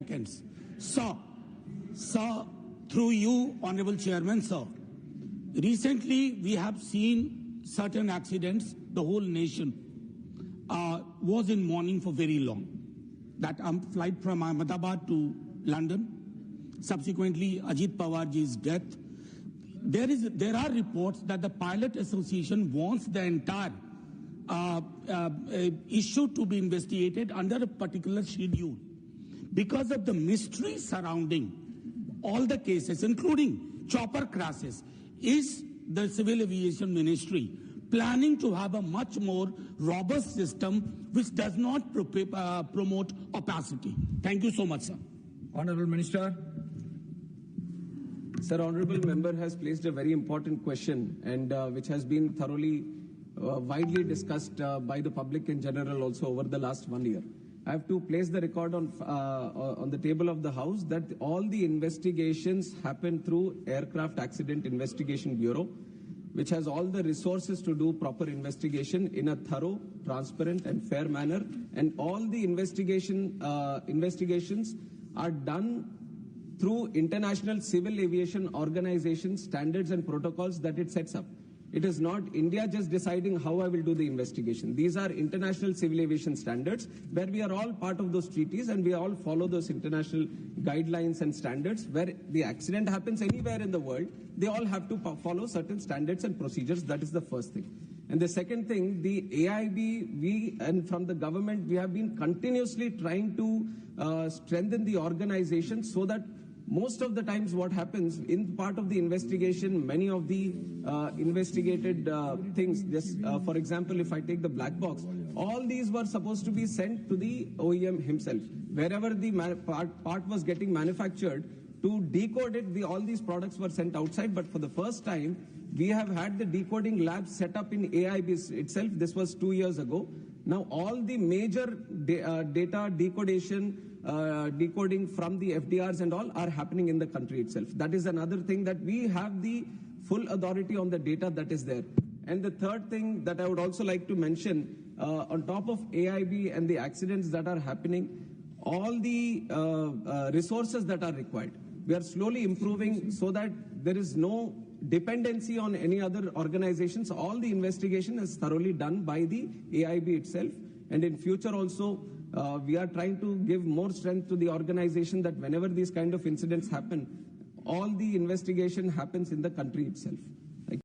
seconds. Sir, through you, Honorable Chairman, sir, recently we have seen certain accidents. The whole nation was in mourning for very long. That flight from Ahmedabad to London, subsequently Ajit Pawarji's death. There are reports that the Pilot Association wants the entire issue to be investigated under a particular schedule. Because of the mystery surrounding all the cases, including chopper crashes, is the Civil Aviation Ministry planning to have a much more robust system which does not promote opacity? Thank you so much, sir. Honorable Minister. Sir, Honorable Member has placed a very important question and which has been thoroughly, widely discussed by the public in general also over the last 1 year. I have to place the record on the table of the House that all the investigations happen through Aircraft Accident Investigation Bureau, which has all the resources to do proper investigation in a thorough, transparent and fair manner. And all the investigations are done through International Civil Aviation Organization standards and protocols that it sets up. It is not India just deciding how I will do the investigation. These are international civil aviation standards where we are all part of those treaties and we all follow those international guidelines and standards. Where the accident happens anywhere in the world, they all have to follow certain standards and procedures. That is the first thing. And the second thing, the AIB, and from the government, we have been continuously trying to strengthen the organization so that most of the times what happens in part of the investigation, many of the investigated things, just for example, if I take the black box, all these were supposed to be sent to the OEM himself. Wherever the part was getting manufactured, to decode it, all these products were sent outside. But for the first time, we have had the decoding labs set up in AIB itself. This was 2 years ago. Now all the major data decoding from the FDRs and all are happening in the country itself. That is another thing, that we have the full authority on the data that is there. And the third thing that I would also like to mention, on top of AIB and the accidents that are happening, all the resources that are required, we are slowly improving so that there is no dependency on any other organizations. All the investigation is thoroughly done by the AIB itself. And in future also, we are trying to give more strength to the organization that whenever these kind of incidents happen, all the investigation happens in the country itself.